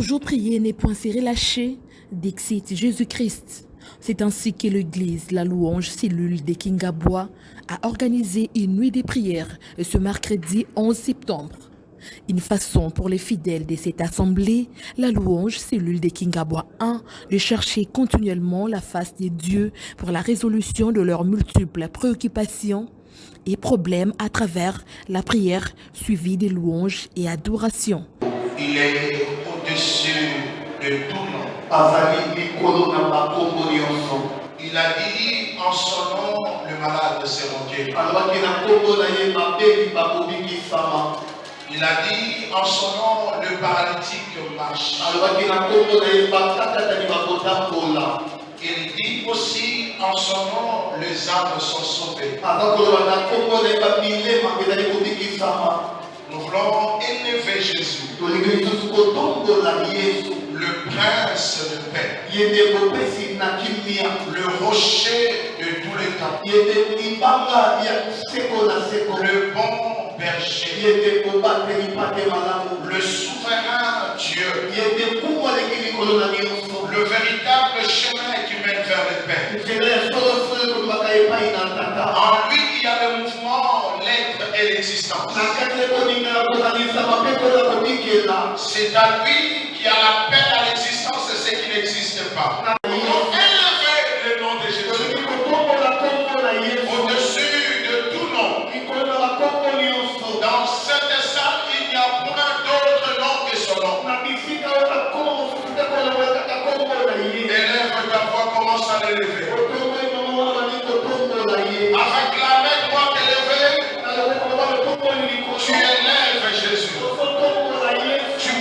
Toujours prier n'est point se relâcher, d'excite Jésus-Christ. C'est ainsi que l'Église, la louange cellule des Kingabois, a organisé une nuit de prière ce mercredi 11 septembre. Une façon pour les fidèles de cette assemblée, la louange cellule des Kingabois 1, de chercher continuellement la face de Dieu pour la résolution de leurs multiples préoccupations et problèmes à travers la prière suivie des louanges et adorations. Il est au-dessus de tout nom. Il a dit en son nom, le malade s'est rendu. Il a dit en son nom, le paralytique marche. Il dit aussi en son nom, les âmes sont sauvées. Nous voulons élever Jésus, le prince de paix, le rocher de tous les temps, le bon berger, le souverain Dieu, le véritable chemin qui mène vers le Père. En lui, il y a le mouvement, l'être et l'existence. C'est à lui qui a la paix à l'existence et ce qui n'existe pas. Élevez le nom de Jésus au-dessus de tout nom. Dans cette salle, il n'y a point d'autre nom que son nom. Élève ta voix, commence à l'élever. Avec la main droite élevée, tu élèves Jésus. Tu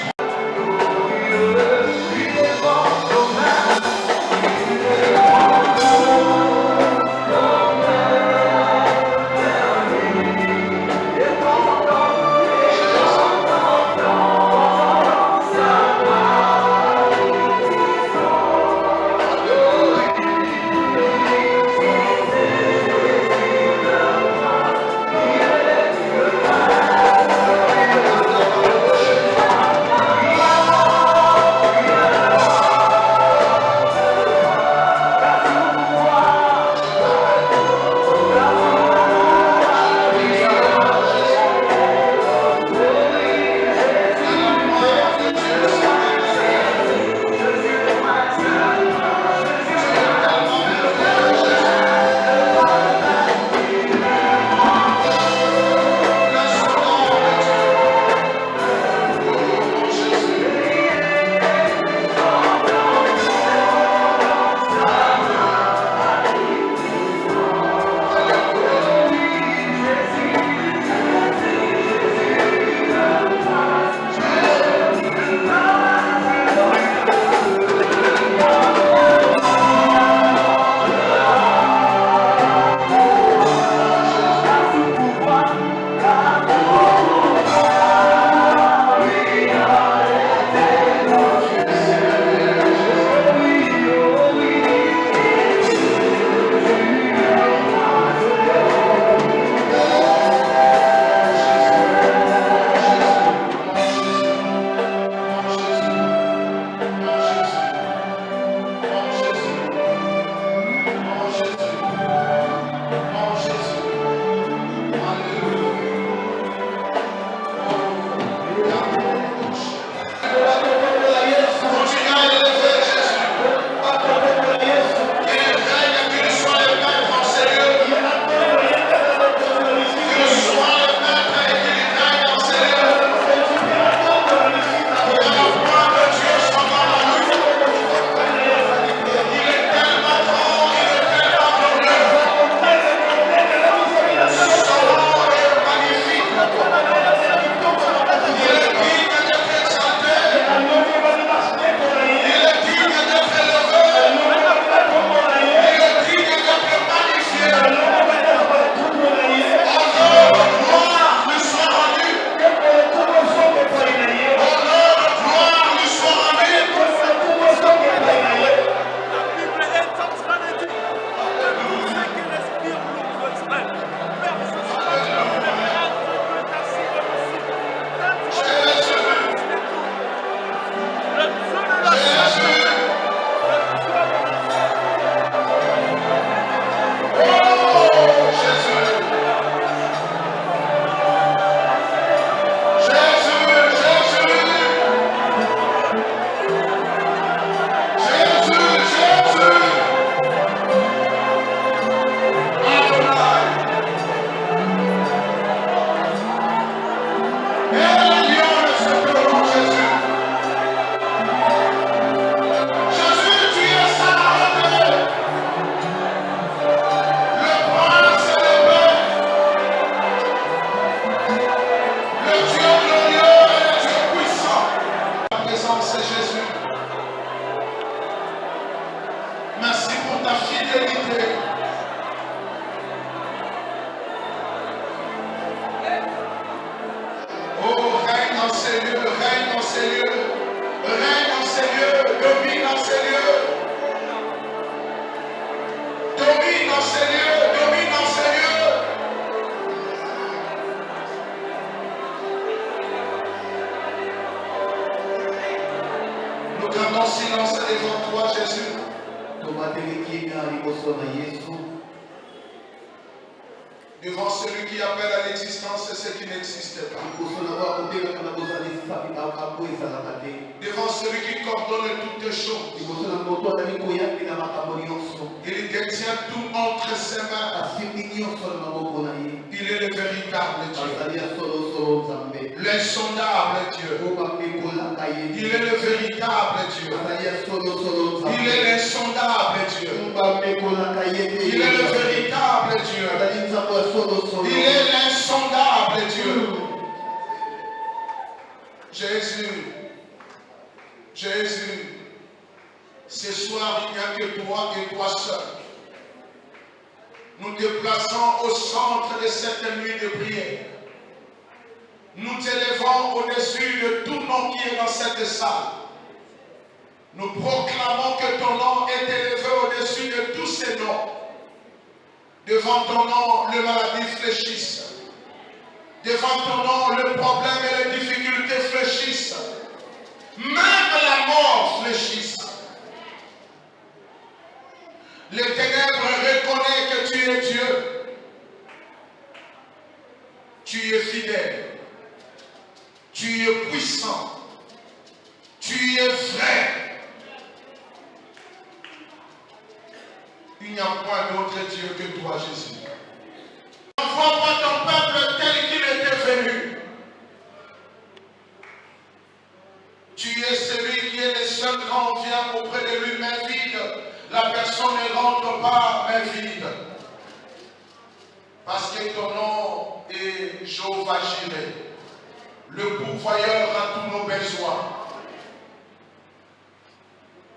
ta fidélité. Oh, règne dans ces lieux, règne dans ces lieux, règne dans ces lieux, domine dans ces lieux. Domine dans ces lieux, domine dans ces lieux. Nous gardons silence devant toi, Jésus. Devant celui qui appelle à l'existence ce qui n'existe pas. Devant celui qui coordonne toutes choses. Il détient tout entre ses mains. Il est le véritable Dieu. L'insondable Dieu. Il est le véritable Dieu. Il est l'insondable Dieu. Il est le véritable Dieu. Il est l'insondable Dieu. Jésus, Jésus, ce soir il n'y a que toi et toi seul. Nous te plaçons au centre de cette nuit de prière. Nous t'élevons au-dessus de tout nom qui est dans cette salle. Nous proclamons que ton nom est élevé au-dessus de tous ces noms. Devant ton nom, les maladies fléchissent. Devant ton nom, le problème et les difficultés fléchissent. Même la mort fléchisse. Les ténèbres reconnaissent que tu es Dieu. Tu es fidèle. Tu es puissant. Tu es vrai. Il n'y a point d'autre Dieu que toi, Jésus. N'envoie pas ton peuple tel qu'il était venu. Tu es celui qui est le seul quand on vient auprès de lui, main vide. La personne ne rentre pas main vide. Parce que ton nom est Jéhovah Jireh, le pourvoyeur à tous nos besoins.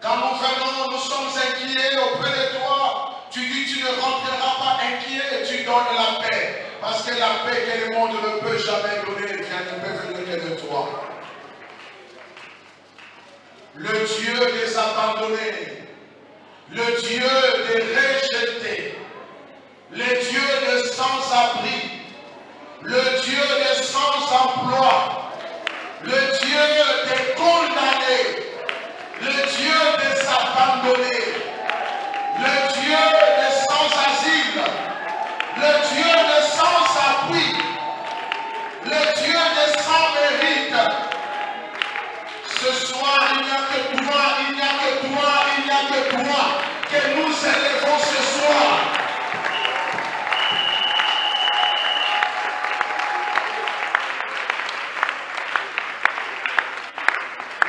Quand nous venons, nous sommes inquiets auprès de toi. Tu dis tu ne rentreras pas inquiet, tu donnes la paix. Parce que la paix que le monde ne peut jamais donner, ne peut venir que de toi. Le Dieu des abandonnés, le Dieu des rejetés, le Dieu des sans-abri, le Dieu des sans-emploi, le Dieu des condamnés, le Dieu des abandonnés, le Dieu des sans-asile, le Dieu des sans-abri, le Dieu des sans-mérite. Ce soir, il n'y a que toi, il n'y a que toi, il n'y a que toi que nous élevons ce soir.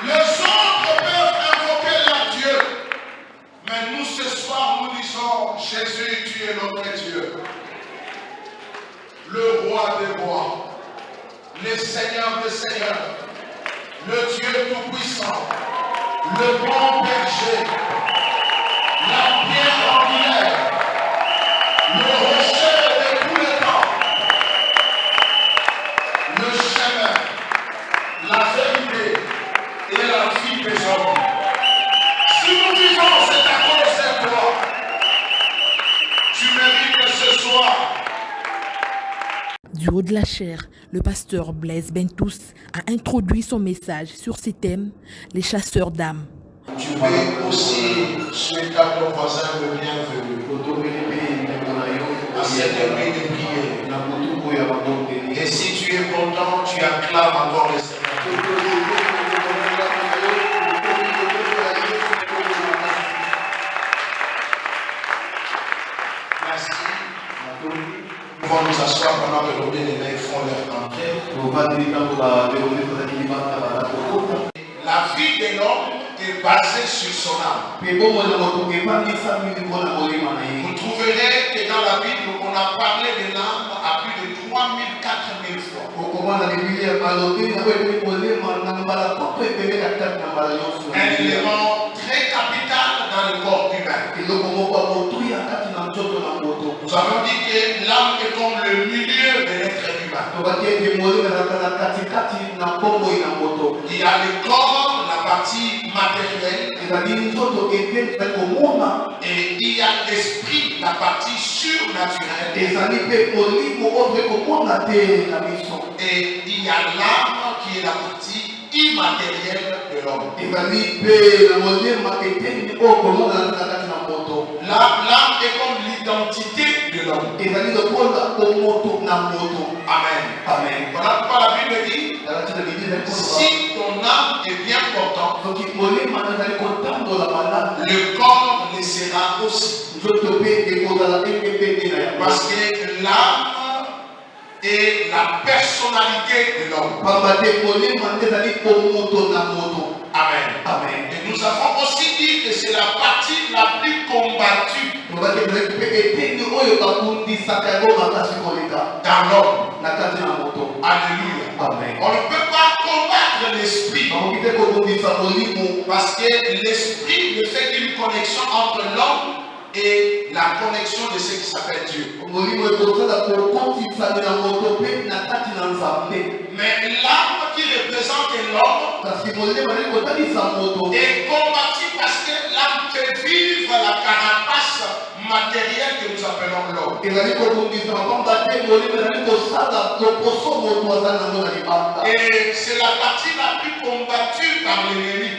Les autres peuvent invoquer leur Dieu, mais nous ce soir nous disons, Jésus, tu es notre Dieu, le roi des rois, le Seigneur des seigneurs, le Dieu tout-puissant, le bon berger, la pierre angulaire, le rocher de tous les temps, le chemin, la vérité et la vie des hommes. Si nous vivons, c'est à cause de toi. Tu mérites ce soir. Du haut de la chair, le pasteur Blaise Bentous a introduit son message sur ces thèmes, les chasseurs d'âmes. Tu peux aussi souhaiter à ton voisin le bienvenu à cette nuit de prière. Et si tu es content, tu acclames encore le Seigneur. Merci. Nous pouvons nous asseoir pendant que nos bien-aimés font leur entrée. La vie de l'homme est basée sur son âme. Vous trouverez que dans la Bible, on a parlé de l'âme à plus de 3000, 4000 fois. Un élément très capital dans le corps humain. Nous avons dit que l'âme est comme le milieu de l'être humain. Il y a le corps, la partie matérielle, et il y a l'esprit, la partie surnaturelle, et il y a l'âme qui est la partie immatérielle de l'homme. L'âme est comme l'identité de l'homme. Amen. Amen. Voilà pourquoi la Bible dit, si ton âme est bien portante, le corps le sera aussi. Parce que l'âme est la personnalité de l'homme. Amen. Amen. Et nous avons aussi dit que c'est la partie la plus combattue dans l'homme. Alléluia. Amen. On ne peut pas combattre l'esprit parce que l'esprit ne fait qu'une connexion entre l'homme et la connexion de ce qui s'appelle Dieu. Mais l'âme qui représente l'homme est combattue parce que l'âme fait vivre la carapace matérielle que nous appelons l'homme. Et c'est la partie la plus combattue par l'ennemi.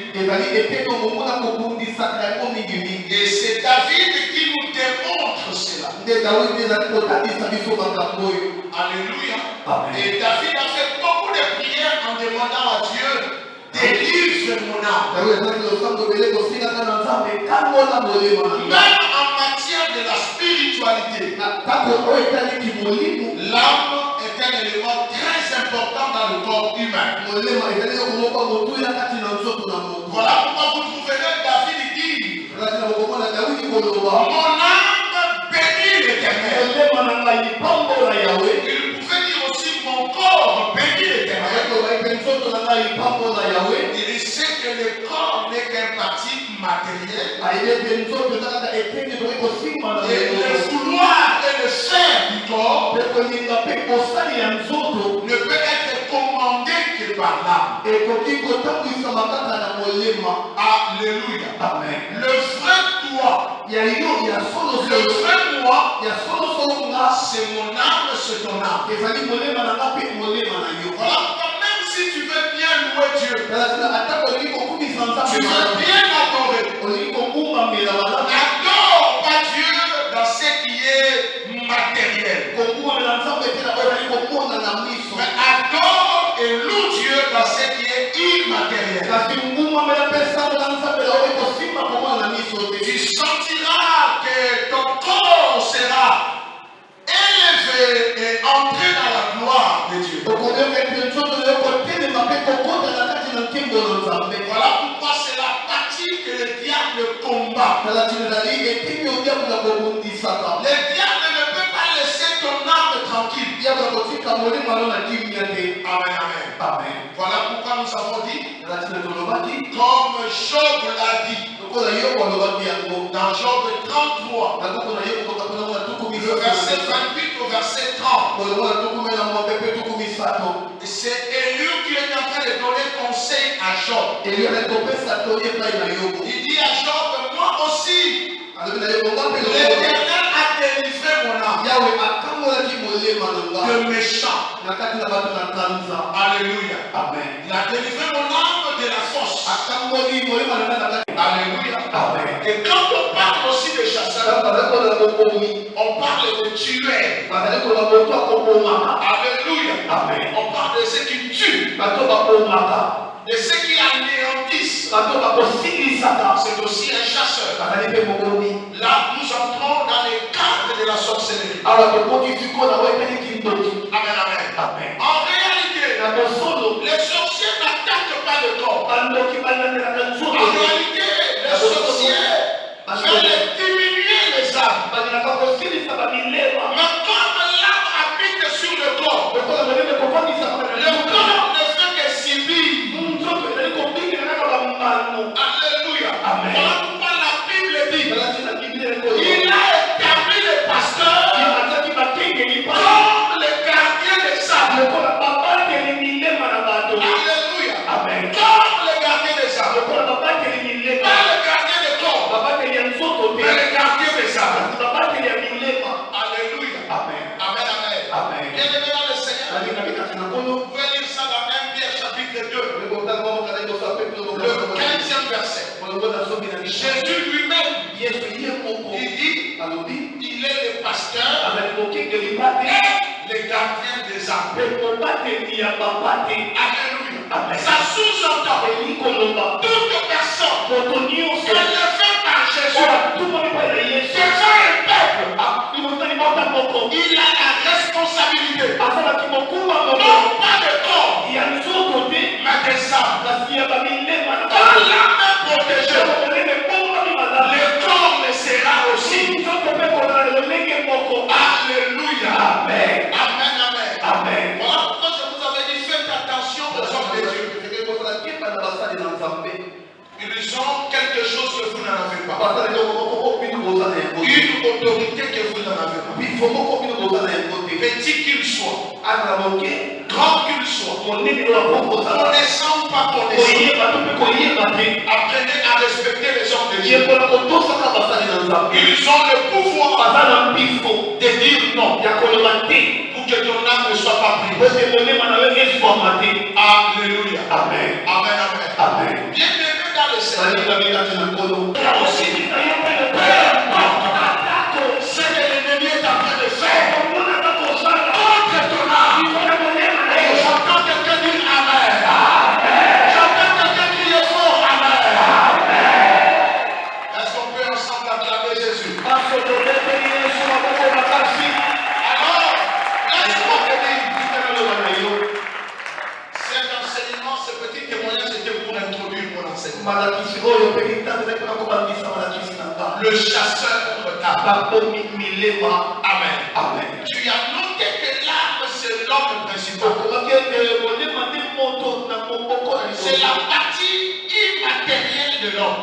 Et c'est David qui nous démontre cela. Alléluia. Amen. Et David a fait beaucoup de prières en demandant à Dieu, délivre mon âme. Même en matière de la spiritualité, l'âme est un élément très important dans le corps humain. Voilà pourquoi vous trouverez David dire, mon âme bénit l'Éternel. Il pouvait dire aussi, mon corps bénit l'Éternel. Il sait que le corps n'est qu'un partie matérielle. Et le vouloir et le faire du corps ne peut être commandé que par l'âme. Alléluia. Amen. Le vrai toi, le vrai moi, c'est mon âme, c'est ton âme. Voilà, même si tu veux bien louer Dieu, tu veux bien adorer, n'adore pas Dieu dans ce qui est matériel, mais adore et loue Dieu dans ce qui est immatériel. Tu sentiras que ton corps sera élevé et entré dans la gloire de Dieu. Voilà pourquoi c'est la partie que le diable combat. Le diable ne peut pas laisser ton âme tranquille. Amen, amen. Amen. Voilà pourquoi nous avons dit, comme Job l'a dit, dans Job 33, le verset 28 au verset 30, c'est Élie qui est en train de donner conseil à Job. Il dit à Job, moi aussi, l'Éternel a délivré mon âme de méchants. Alléluia. Amen. Il a délivré mon âme de la force. Alléluia. Amen. Et quand on parle aussi de chasseurs, on parle de tueurs. Alléluia. Amen. On parle de ceux qui tuent, de ceux qui anéantissent. C'est aussi un chasseur. Là, nous entrons dans les cadres de la sorcellerie. Amen, amen. En réalité, les sorciers n'attaquent pas le corps. En réalité, les sorciers veulent diminuer les âmes. Mais comme l'âme habite sur le corps, le corps ne fait que subir. Alléluia. Amen. Voilà pourquoi la Bible dit, les gardiens des âmes. Alléluia. Ça sous-entend toute personne élevée par Jésus, devant un peuple, il a la responsabilité, non pas de corps, mais des âmes. Quand l'âme est protégée, le corps le sera aussi. Alléluia. Amen. Amen, amen. Amen. Voilà pourquoi je vous avais dit, faites attention aux hommes de Dieu. Ils ont quelque chose que vous n'en avez pas. Une autorité que vous n'en avez pas. Petit qu'il soit, grand qu'il soit, connaissant ou pas connaissant, apprenez à respecter les hommes de Dieu. Ils ont le pouvoir de dire non pour que ton âme ne soit pas prise. Alléluia. Amen. Amen, amen. Amen. Bienvenue dans le Seigneur. Ce que l'ennemi est en train de faire contre ton âme. J'entends quelqu'un dire Amen. J'entends quelqu'un crier fort Amen. Est-ce qu'on peut ensemble acclamer Jésus? Alors, laisse-moi te dire, cet enseignement, ce petit témoignage était pour introduire mon enseignement. Le chasseur retard. Amen. Amen. Tu as noté que l'âme, c'est l'homme principal. C'est la partie immatérielle de l'homme.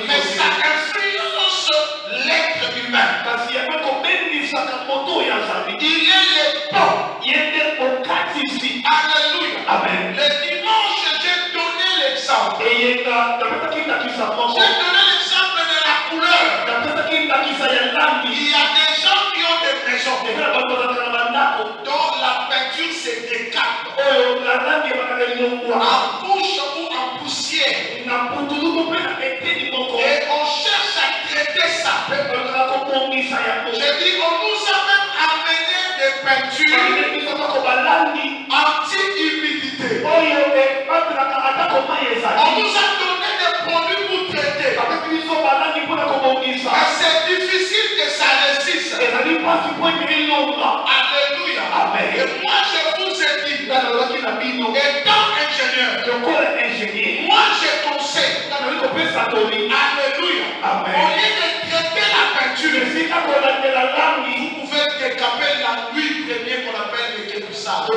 Mais ça influence l'être humain. Il est le pont. Alléluia. Amen. Le dimanche, j'ai donné l'exemple. J'ai donné l'exemple de la couleur. Il y a des gens qui ont des maisons dont la peinture se décape en couche ou en poussière. Et on cherche à traiter ça. J'ai dit, on nous a même amené des peintures anti-humidité. On nous a donné des produits pour traiter. Mais c'est difficile que ça résiste. Alléluia. Amen. Et moi je vous ai dit, étant ingénieur, moi je conseille. Alléluia. Amen. Au lieu de traiter la peinture, vous pouvez décaper la huile première qu'on appelle le képusa. De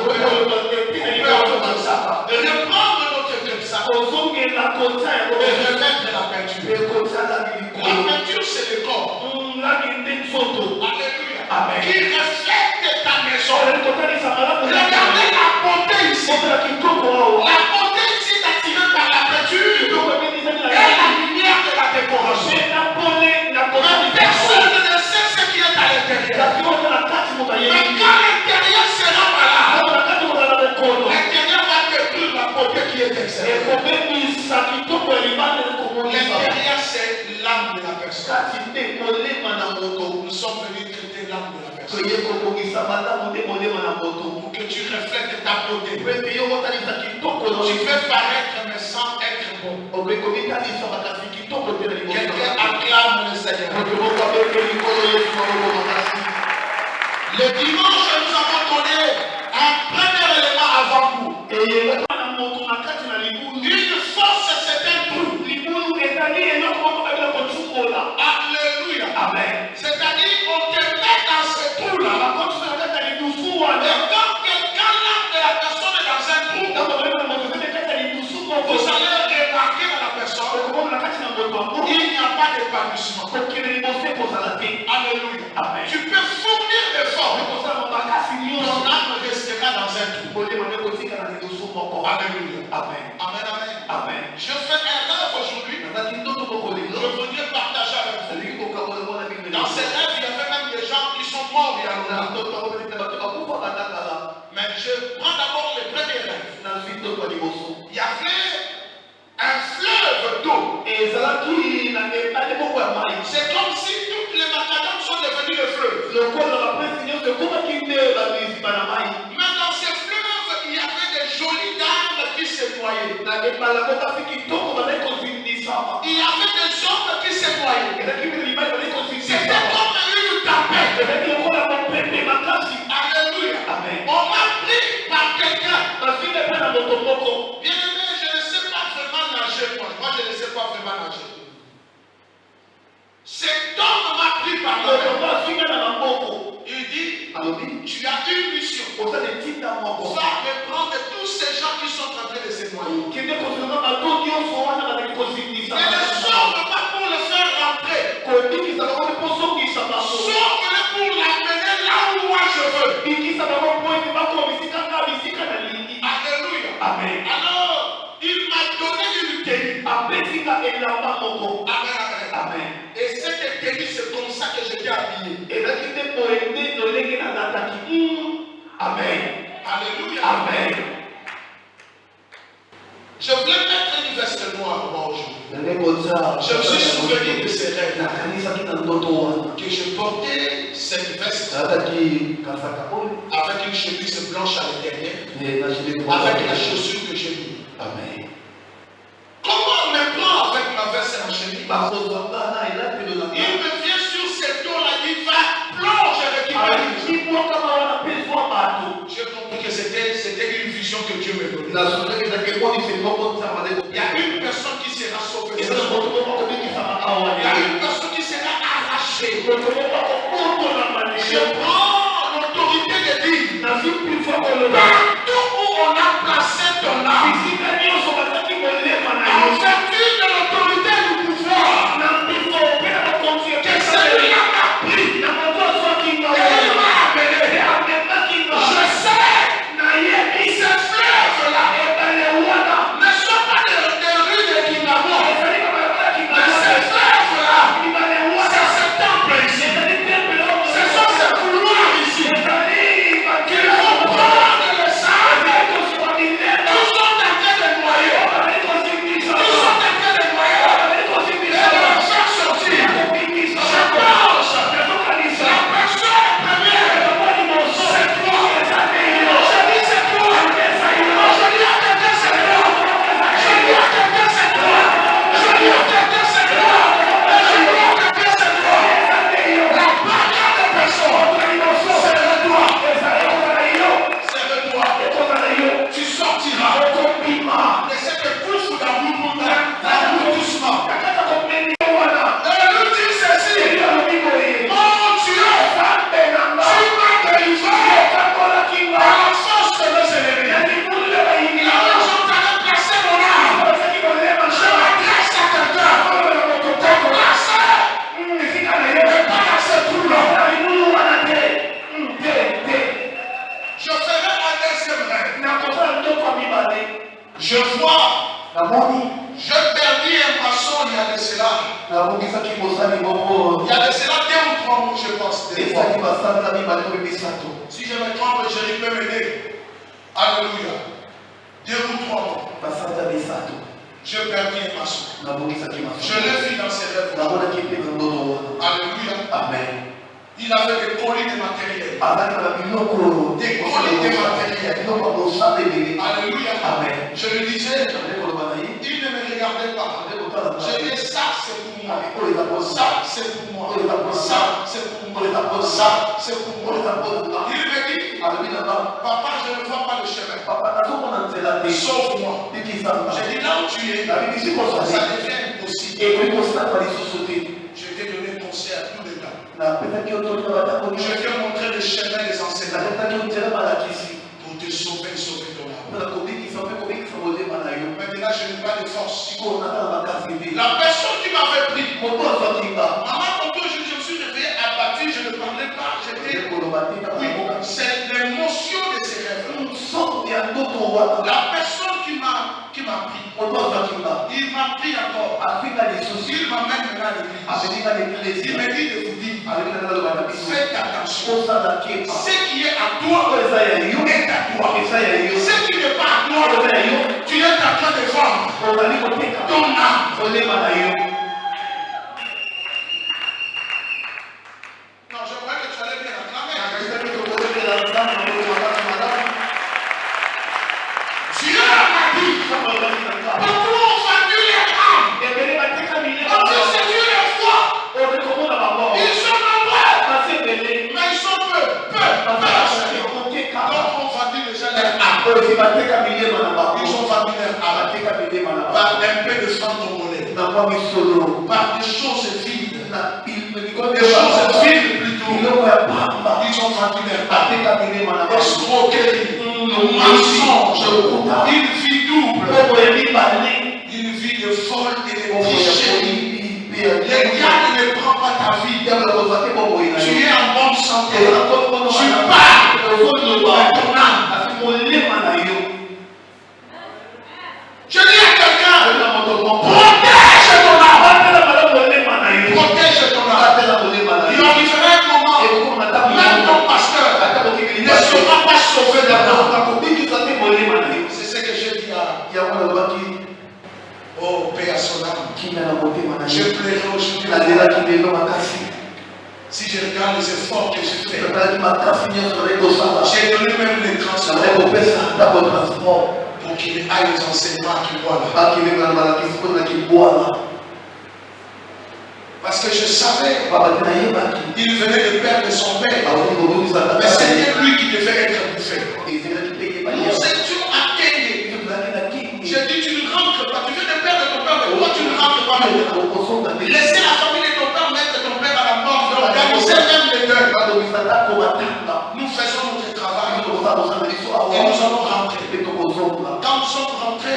reprendre notre képusa et remettre la peinture. La peinture c'est le corps. Alléluia. Amen. Qui reflète ta maison. Regardez la beauté ici. La beauté ici est attirée par la peinture et la lumière de la décoration. Personne ne sait ce qui est à l'intérieur. Mais quand l'intérieur sera malade, l'intérieur va détruire la beauté qui est extérieure. L'intérieur c'est l'âme de la personne. Nous sommes venus traiter l'âme de la personne. Pour que tu reflètes ta beauté. Tu fais paraître mais sans être bon. Quelqu'un acclame le Seigneur. Le dimanche, nous avons donné un premier élément avant vous. Une force, c'est un trou. Alléluia. Amen. C'est-à-dire qu'on te met dans ce trou-là. Et quand quelqu'un l'âme de la personne est dans un trou, vous allez remarquer dans la personne, il n'y a pas d'épanouissement. Alléluia. Amen. Tu peux fournir l'effort. Ton âme restera dans un trou. Alléluia. Amen. Amen. Amen. Amen. Je fais un rêve aujourd'hui. Je voudrais partager avec vous. Dans ces rêves, il y avait même des gens qui sont morts il y a longtemps. Mais je prends d'abord les premiers rêves. Il y avait un fleuve d'eau. C'est comme si toutes les macadams sont devenus le fleuve. dans ces fleuves, il y avait des jolies dames qui se noyaient. Il y avait des hommes qui se noyaient. C'était comme une tempête. Alléluia. Amen. On m'a pris par quelqu'un. Bien aimé, je ne sais pas vraiment nager. Moi, je ne sais pas vraiment nager. Cet homme m'a pris par la main. Il dit, tu as une mission. Va me prendre tous ces gens qui sont en train de se noyer. Et ne sauve pas pour le faire rentrer. Sauve-le pour l'amener là où moi je veux. Alléluia. Amen. Alors, il m'a donné une tenue. Amen, amen. Amen. Et cette tenue, c'est comme ça que j'étais habillé. Amen. Alléluia. Amen. Je voulais mettre une veste noire moi aujourd'hui. Je me suis souvenu de ces rêves. Que je portais cette veste avec une chemise blanche à l'intérieur, avec la chaussure que j'ai mis. Amen. Comment on me prend avec ma veste et ma chemise? Il me vient sur cette eau-là, il va plonger avec une J'ai compris que c'était une vision que Dieu me donnait. Il y a une personne qui sera sauvée. Il y a une personne qui sera arrachée. Je prends l'autorité de Dieu. Partout où on a placé ton âme, en vertu de l'autorité du pouvoir, que celui-là m'a pris et il m'a amené. Je sais, ces fleuves-là ne sont pas des rues de Kinamo, mais ces fleuves-là, c'est ce temple ici. Ce sont ces couloirs ici qui vont prendre le sable. Tous sont en train de noyer. Tous sont en train de noyer. Et de faire sortir. Je pense. La personne première, c'est toi. Je dis c'est toi. Je dis à quelqu'un c'est toi. Je dis à quelqu'un c'est toi. Je dis à quelqu'un c'est toi. Je dis à quelqu'un c'est toi. La première des personnes, c'est de toi. C'est de toi. Tu sortiras. Et c'est que pousse la boue doucement. Et lui dit ceci. Mon Dieu, tu m'as délivré à la force de mes ennemis. Là où j'entendais placer mon âme, je m'adresse à quelqu'un. Te placer. Et pas dans ce trou-là. Je ferai un deuxième rêve. Je vois, je perdis un maçon il y a de cela. Il y a de cela 2 ou 3 mois, je pense. Des fois. Si je me trompe, je peux m'aider. Alléluia. 2 ou 3 mois. Je perdis un maçon. Je l'ai vu dans ses rêves. Alléluia. Amen. Il avait des colis de matériel. Des colis de matériel. Alléluia. Amen. Je lui disais, il ne me regardait pas. Je dis ça c'est pour moi. Ça c'est pour moi. Ça c'est pour moi. Ça c'est pour moi. Il me dit, papa, je ne vois pas le chemin. Sauve-moi. J'ai dit là où tu es, ça devient impossible. Je t'ai donné conseil à tous les gars. Je t'ai montré le chemin des enseignants pour te sauver, sauver ton âme. Maintenant, je n'ai pas de force. La personne qui m'avait pris, maman, quand je me suis réveillé abattu, je ne parlais pas. Oui, c'est l'émotion de ces rêves. La personne qui m'a pris, il m'a pris encore. Il m'amène maintenant à l'église. Il me dit de vous dire, faites attention. Ce qui est à toi est à toi. Ce qui n'est pas à toi, tu es en train de vendre ton âme. Non, j'aimerais que tu allais bien acclamer. Ils ont vendu leur âme par un peu de francs congolais, par des choses vides, des choses vides plutôt. Ils ont vendu leur âme. Escroquerie, mensonge, une vie double, une vie de folle et de tricherie. Le diable ne prend pas ta vie. Tu es en bonne santé. Tu pars de ton âme. Je dis à quelqu'un, protège ton âme. Protège ton âme. Il arrivera un moment, même ton pasteur ne sera pas sauvé de l'âme. C'est ce que je dis à oh, paix à son âme. Je plairai aujourd'hui. Si je regarde les efforts que j'ai fait, j'ai donné même les transports pour qu'il aille aux enseignements qu'il voit là. Parce que je savais qu'il venait de perdre son père. Mais c'était lui qui devait être bouffé. Nous étions à Kenya. J'ai dit, tu ne rentres pas. Tu viens de perdre ton père, mais pourquoi tu ne rentres pas maintenant? Laissez la famille de ton père mettre ton père à la mort. Organisez même les deuils. Nous faisons notre travail. Et nous allons rentrer. Quand nous sommes rentrés,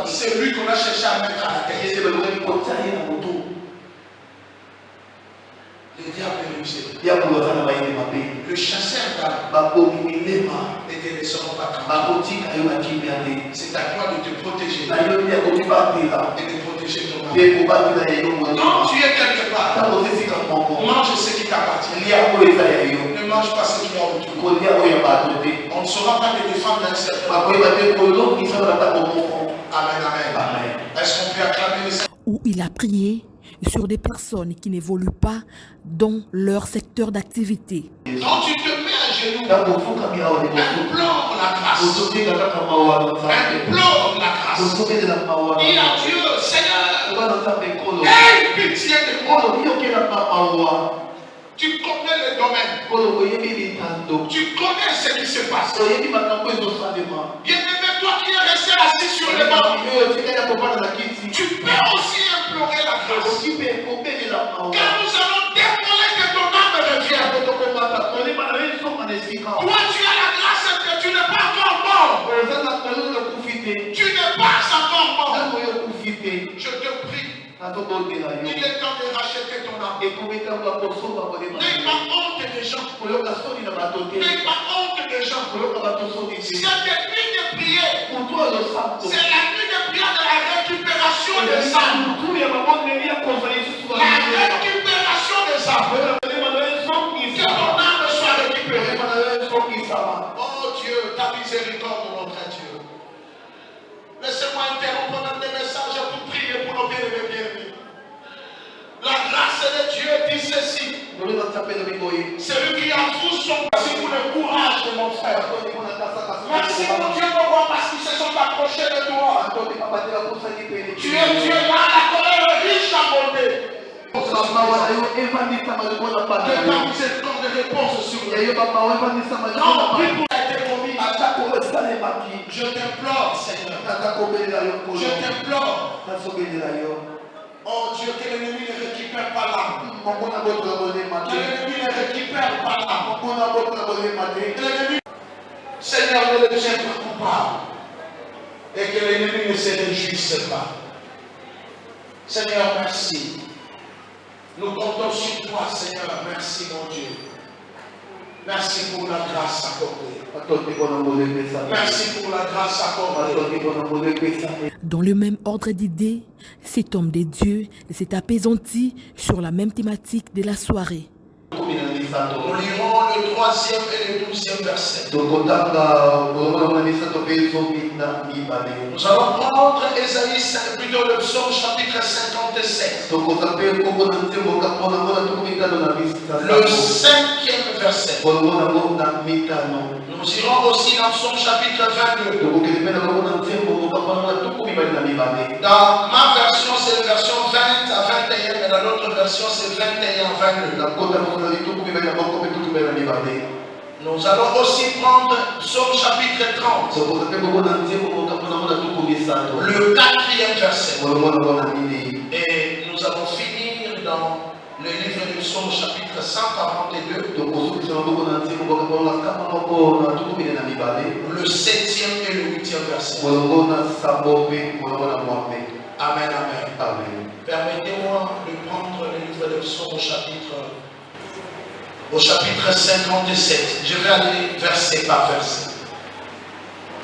c'est lui qu'on a cherché à mettre à la tête. Le diable est rusé. Le chasseur d'âmes ne te laisseront pas tranquille. C'est à toi de te protéger et de protéger ton âme. Quand tu es quelque part, mange ce qui t'appartient. Ne mange pas ce qui est autour. On ne saura pas te défendre d'un certain moment. Amen, amen. Est-ce qu'on peut acclamer le Seigneur? Où il a prié sur des personnes qui n'évoluent pas dans leur secteur d'activité. Quand tu te mets à genoux, implore la grâce. Implore la grâce. Dis à Dieu, Seigneur, aie pitié de moi. Tu connais les domaines. Tu connais ce qui se passe. Bien-aimé, toi qui es resté assis sur le banc, tu peux aussi implorer la grâce. Car nous allons déployer que ton âme revienne. Toi, tu as la grâce que tu n'es pas encore mort. Tu n'es pas encore mort. Je te prie. Il est temps de racheter ton âme. N'aie pas honte des gens. N'aie pas honte des gens. Cette nuit de prière, c'est la nuit de prière de la récupération des âmes. La récupération des âmes. Que ton âme soit récupérée. Oh Dieu, ta miséricorde, notre Dieu. Laissez-moi interrompre même des messages pour prier pour nos bien-aimés bien-aimés. La grâce de Dieu dit ceci. Celui qui avoue son merci pour le courage de mon frère. Merci mon Dieu de moi parce qu'ils se sont approchés de toi. Tu es Dieu là, la colère riche à monter. Que ta miséricorde de réponse sur nous. Non, prie pour être commis. Je t'implore, Seigneur. Je t'implore. Oh Dieu, que l'ennemi ne récupère pas l'âme. Que l'ennemi ne récupère pas l'âme. Seigneur, ne le tiens pas coupable. Et que l'ennemi ne se réjouisse pas. Seigneur, merci. Nous comptons sur toi, Seigneur. Merci, mon Dieu. Merci pour la grâce accordée. Merci pour la grâce accordée. Dans le même ordre d'idées, cet homme de Dieu s'est apaisanti sur la même thématique de la soirée. Nous lirons le 3e et le 12e verset. Nous allons prendre Ésaïe, plutôt le psaume chapitre 57. Le 5e verset. Nous irons aussi dans son chapitre 22. Dans ma version, c'est la version 20 à 21, mais dans l'autre version, c'est 21 à 22. Nous allons aussi prendre Psaume chapitre 30, le 4e verset. Et nous allons finir dans le livre de Psaume chapitre 142, le 7e et le 8e verset. Amen, amen. Permettez-moi de prendre le livre de Psaume au chapitre 57. Je vais aller verset par verset.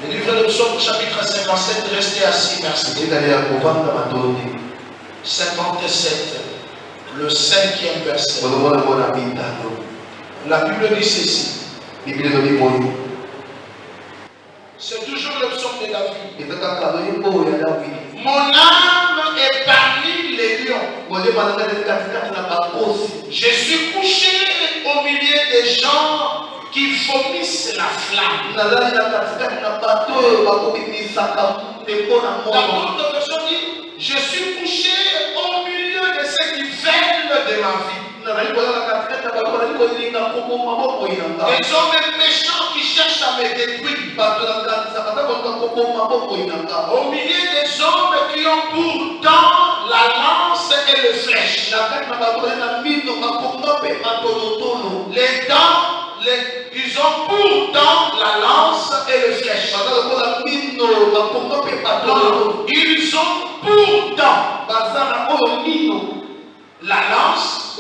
Le livre de Psaume au chapitre 57, restez assis, merci. 57, le 5e verset. La Bible dit ceci. C'est toujours le psaume de David. Mon âme est parmi les lions. Je suis couché au milieu des gens qui vomissent la flamme. La autre version dit, je suis couché au milieu de ceux qui veulent de ma vie. Les hommes méchants qui cherchent à me détruire. Au milieu des hommes qui ont pourtant la lance et le flèche. Les dents, ils ont pourtant la lance et le flèche. Ils ont pourtant la lance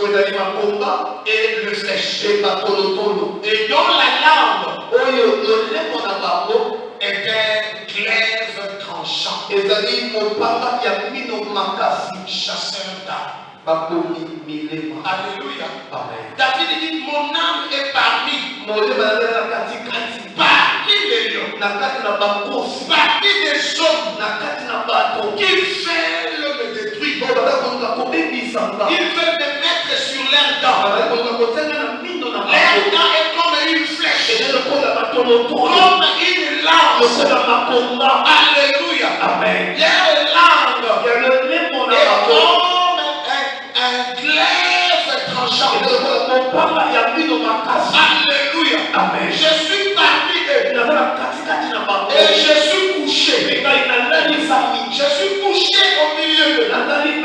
et le flèche. Et dont la lame est un glaive tranchant. Chasseur d'âme. Alléluia. David dit, mon âme est parmi les lions, parmi les hommes qui veulent me détruire. Ils veulent me mettre sur leurs dents. Leur dent est comme une flèche, comme une lance. Alléluia. Amen. Leur langue est comme un glaive tranchant. Alléluia. Amen. Je suis parmi eux. Et je suis couché. Je suis couché au milieu d'eux. Amen,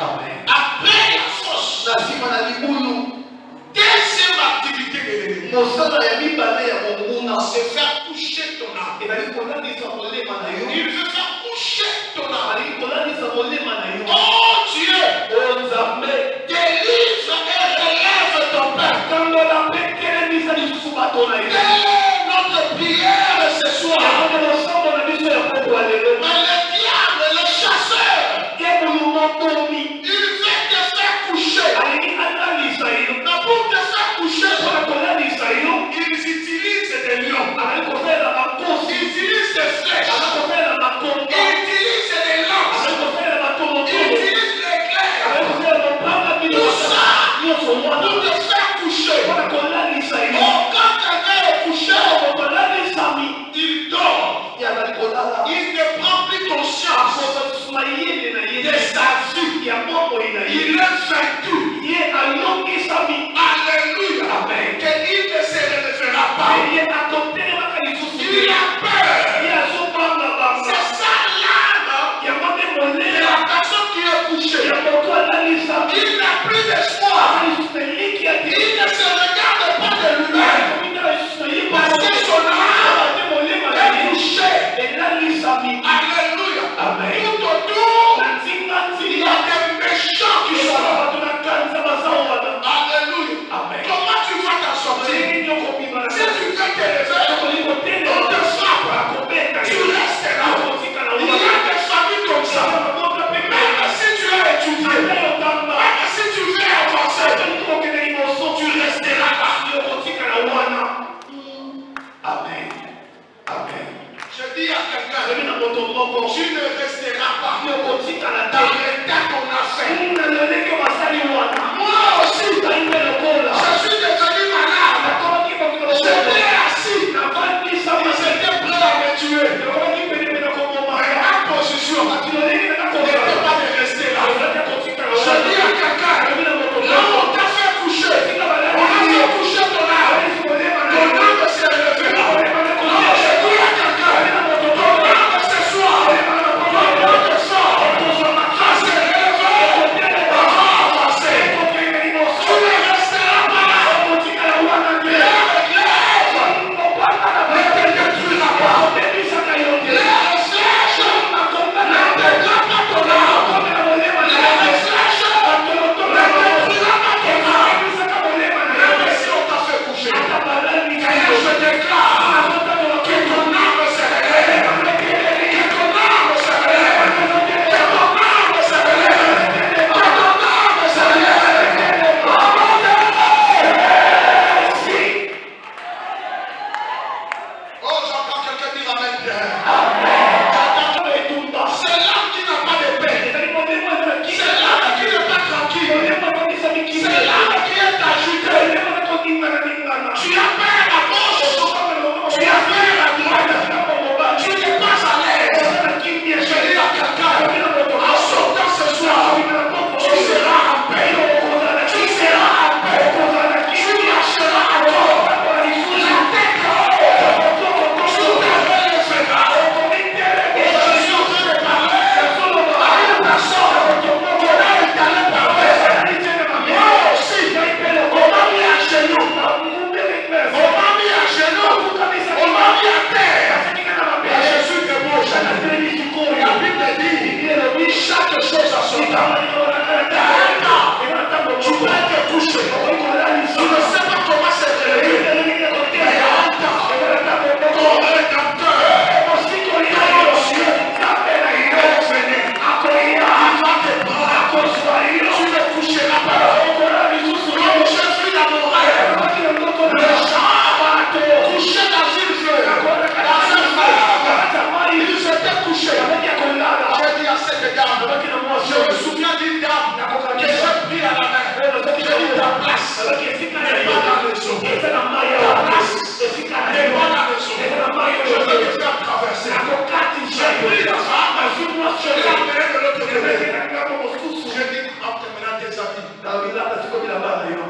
amen. Après la force, deuxième activité de l'ennemi, c'est faire coucher ton âme. Il veut faire coucher ton âme. Oh Dieu, délivre et relève ton peuple. Quelle est notre prière ce soir? Mais le diable, le chasseur, il veut te faire coucher. Mais pour te faire coucher, ils utilisent des lions. Ils utilisent des flèches. Ils utilisent des lances. Ils utilisent les glaives. Tout ça pour te faire coucher. Oh, quand quelqu'un est couché, il dort. Il ne prend plus conscience de sa vie. Il est vaincu. Alléluia. Amen. Qu'il ne se relèvera pas. Il a peur. C'est ça l'âme de la personne qui est couchée. Il n'a plus d'espoir. Il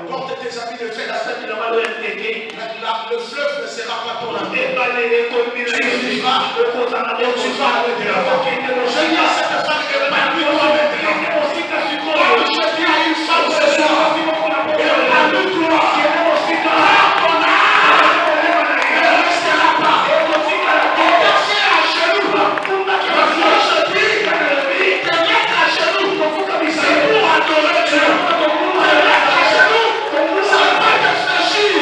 Porte tes habits de fête. Le fleuve ne sera pas ton ami. Tu vivras et tu vas au-delà. Je dis à cette femme, épanouis-toi maintenant. Je dis à une femme ce soir, épanouis-toi. Prends ton âme. Ne restera pas. Te faire à genoux. Parce que je dis, te mettre à genoux, c'est pour adorer Dieu. Te mettre à genoux, ça ne va pas te fléchir.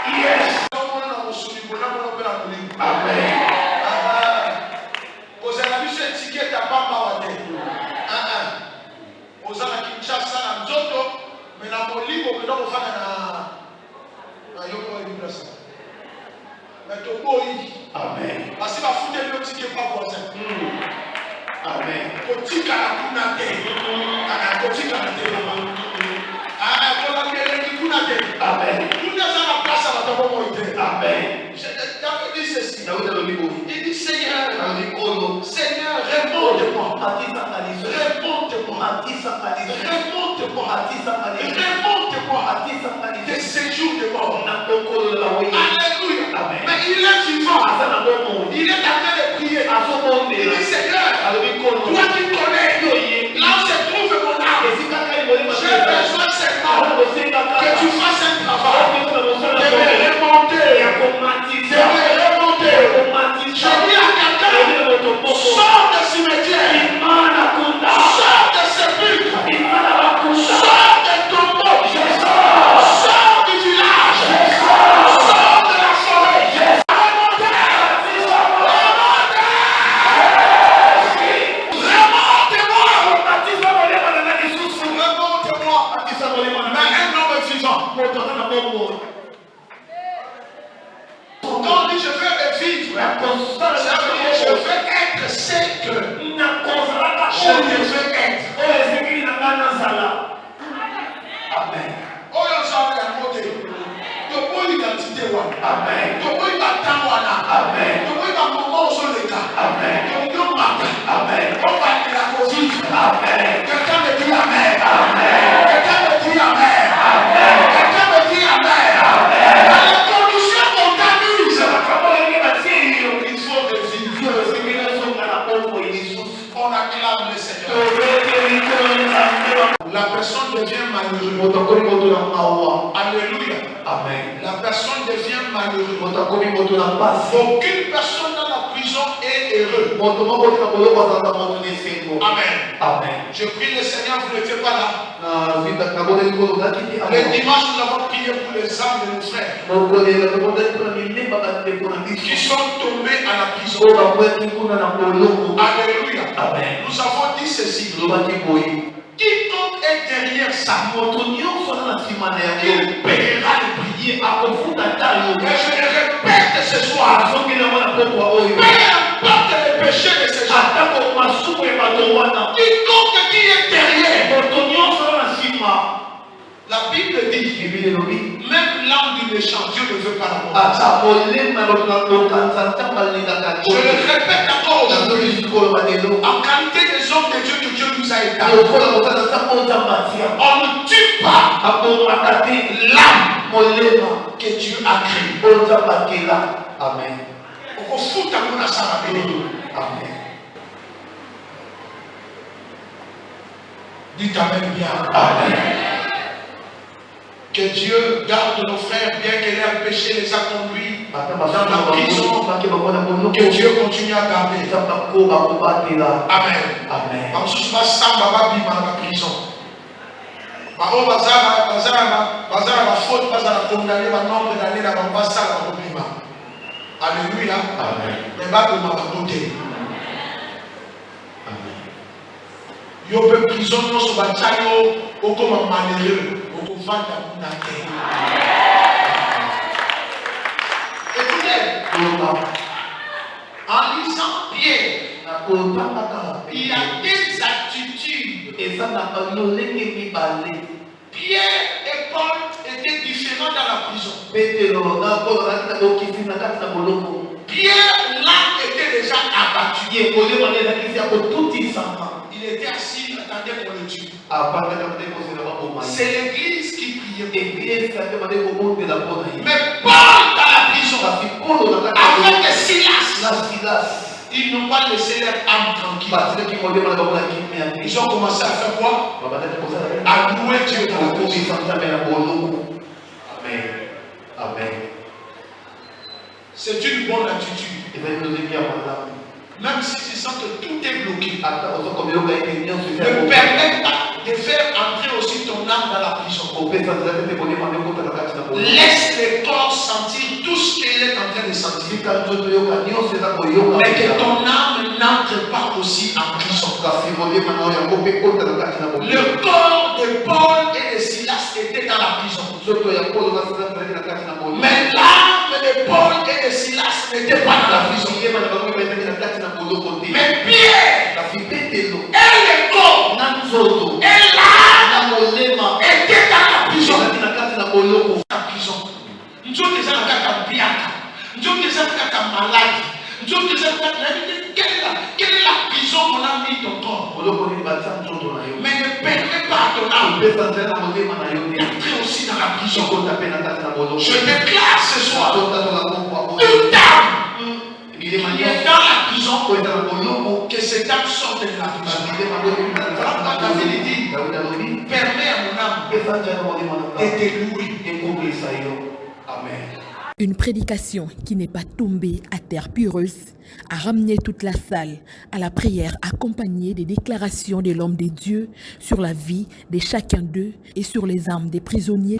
Yes. Amen. Aux amis, c'est ticket à Pamba Wade. Aux amis qui chassent à Nzoto, mais dans mon livre, on va faire un yoko et une place. Mais tu peux Amen. Parce qu'il va foutre le ticket pas voisin. Amen. Petit Kanakunate. Petit Kanate. Amen. Tout le monde a la place à la table. Amen. David dit ceci. Il dit Seigneur, Seigneur, remonte-moi. Remonte-moi de ces jours de mort. Alléluia. Amen. Mais il est vivant. Il est en train de prier. Il dit Seigneur, toi qui connais là où se trouve mon âme, j'ai besoin seulement que tu fasses un travail de me remonter. Je dis à quelqu'un, sors de cimetière, sors de sépulcre, sors de tombeau, sors du village, sors de la forêt. Remontez-moi. Mais un homme vivant. Quand on dit je veux vivre, ça veut dire je veux être sec. Je veux être. Amen. Oh, il y a un côté. Tu peux identité. Amen. Tu peux attendre. Amen. Tu peux moment sur les gars. Amen. Tu peux matin. Amen. On va dire la cause. Amen. Quelqu'un me dit Amen. Amen. Quelqu'un me dit Amen. Amen. Quelqu'un me dit Amen. Amen. Dans les conditions qu'on t'amuse, il faut revivre. On acclame le Seigneur. La personne devient malheureuse. Alléluia. Amen. La personne devient malheureuse. Aucune personne dans la prison est heureuse. Amen. Amen. Je prie le Seigneur, vous n'étiez pas là. Le dimanche, nous avons prié pour les âmes de nos frères qui sont tombés à la prison. Alléluia. Amen. Nous avons dit ceci. Quiconque est derrière ça, il paiera le prix. Et je le répète ce soir, peu importe le péché de ces gens, quiconque qui est derrière, la Bible dit, même l'âme du méchant, Dieu ne veut pas la mort. Je le répète encore aujourd'hui, en qualité des hommes de Dieu que Dieu nous a établis, on ne tue pas l'âme que Dieu a créée. Amen. Amen. Dites Amen bien. Amen. Que Dieu garde nos frères, bien que leur péché les a conduits dans la prison. Que Dieu continue à garder. Amen. Amen. Alléluia. Amen. Yo pe prison no so bachayo okoma malheureux okovanda kuna te. Écoutez, en lisant Pierre, il y a des attitudes. Pierre et Paul étaient différents dans la prison. Pierre là était déjà abattu. Il Il était assis, il attendait qu'on le tue. C'est C'est l'église qui priait. l'église qui a demandé au monde de la bonne. Mais Paul dans la prison, avec Silas, Silas, ils n'ont pas laissé leur âme tranquille. Ils ont commencé à faire quoi? À louer Dieu dans la prison. Amen. Amen. C'est une bonne attitude. Même si tu sens que tout est bloqué, ne permets pas de faire entrer aussi ton âme dans la prison. Laisse le corps sentir tout ce qu'il est en train de sentir. Mais que ton âme n'entre pas aussi en prison. Le corps de Paul et de Silas était dans la prison. Mais l'âme de Paul et de Silas n'était pas dans la prison. Mais Pierre et le corps et l'âme étaient dans la prison. La prison. Nous sommes déjà dans la biaka. Nous sommes déjà dans la maladie. Nous sommes déjà dans la... Quelle est la prison qu'on a mis ton corps? Mais ne permets pas à ton âme d'entrer aussi dans la prison. Je déclare ce soir, toute âme qui est dans la prison, que cette âme sorte de la prison. David dit, permets à mon âme de te louer. Amen. Une prédication qui n'est pas tombée à terre pureuse a ramené toute la salle à la prière accompagnée des déclarations de l'homme de Dieu sur la vie de chacun d'eux et sur les âmes des prisonniers.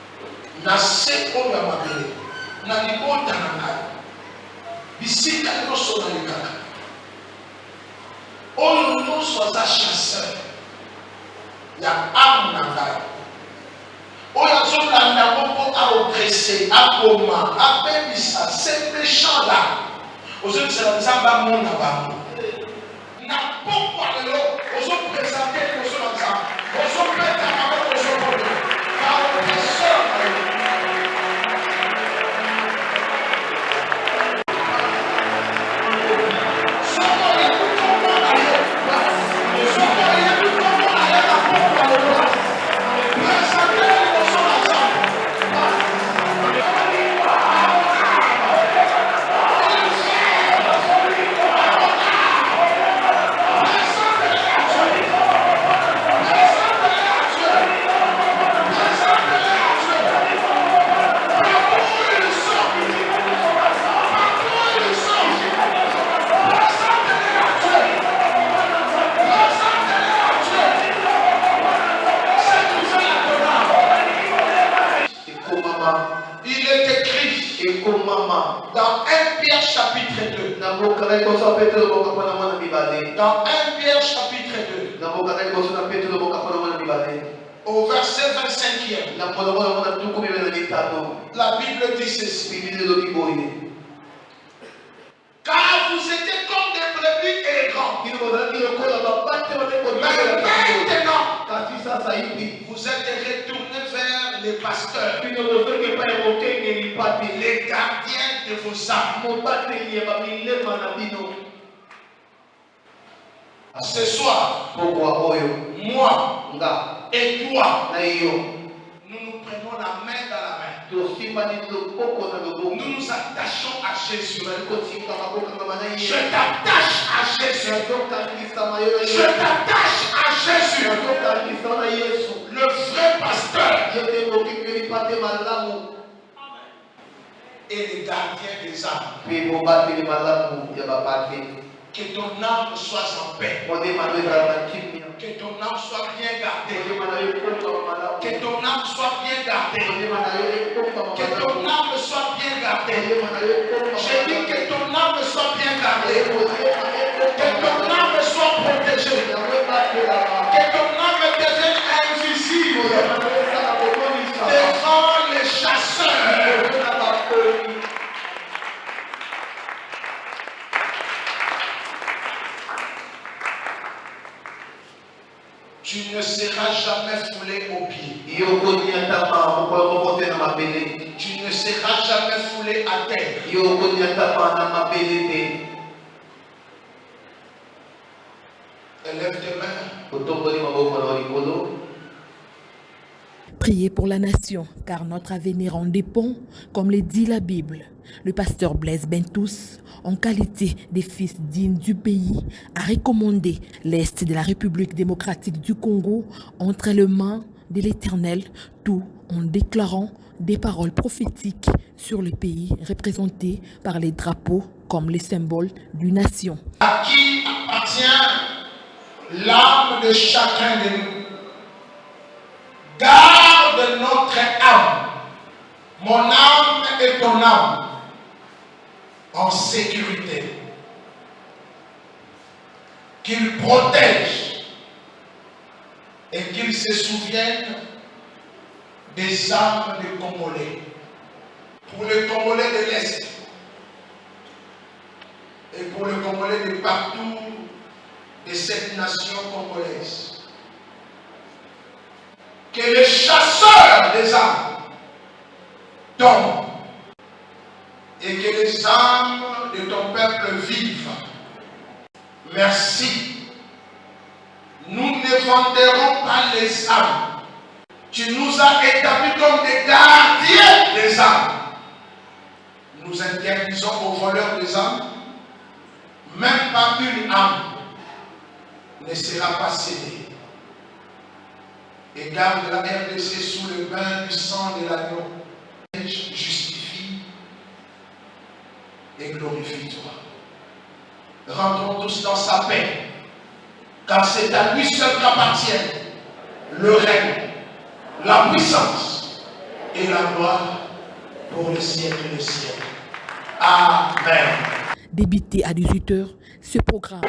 Oppressé, à coma, à Bébissa, ces méchants-là, aux autres, c'est la Zamba Mona Bamou. N'a pas parlé, aux autres présentés, aux autres ensemble, aux autres présentés, aux autres présentés, car oppresseur. Dans 1 Pierre chapitre 2. Dans 1 Pierre chapitre 2. Au verset 25e. La Bible dit ceci. Car vous étiez comme des brebis errants. Mais maintenant, vous êtes retournés vers les pasteurs, les gardiens de vos âmes. Ce soir, moi et toi, nous nous prenons la main dans la main. Nous nous attachons à Jésus. Je t'attache à Jésus. Je t'attache à Jésus. Le vrai pasteur et les gardiens des âmes. Que ton âme soit en paix. Que ton âme soit bien gardée. Que ton âme soit bien gardée. Que ton âme soit bien gardée. Je dis que ton âme soit bien gardée. Que ton âme soit protégée. Que ton âme devienne invisible devant les chasseurs. Tu ne seras jamais foulé aux pieds. Yokoni atama mokolo mokote na mabele. Tu ne seras jamais foulé à terre. Yokoni atama na mabele te. Élève tes mains. Otomboli maboko na likolo. Priez pour la nation, car notre avenir en dépend, comme le dit la Bible. Le pasteur Blaise Bentous, en qualité des fils dignes du pays, a recommandé l'Est de la République démocratique du Congo entre les mains de l'Éternel, tout en déclarant des paroles prophétiques sur le pays représenté par les drapeaux comme les symboles d'une nation. À qui appartient l'âme de chacun de nous? Garde notre âme, mon âme et ton âme, en sécurité. Qu'il protège et qu'il se souvienne des âmes des Congolais. Pour les Congolais de l'Est et pour les Congolais de partout de cette nation congolaise. Que les chasseurs des âmes tombent et que les âmes de ton peuple vivent. Merci. Nous ne venderons pas les âmes. Tu nous as établis comme des gardiens des âmes. Nous interdisons aux voleurs des âmes, même pas une âme ne sera pas cédée. Et garde la RDC sous le bain du sang de l'agneau. Justifie et glorifie-toi. Rentrons tous dans sa paix, car c'est à lui seul qu'appartiennent le règne, la puissance et la gloire pour les siècles des siècles. Amen. Débuté à 18h, ce programme.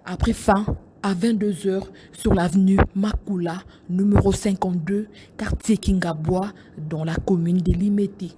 Après fin, à 22h, sur l'avenue Makula, numéro 52, quartier Kingabwa, dans la commune de Limete.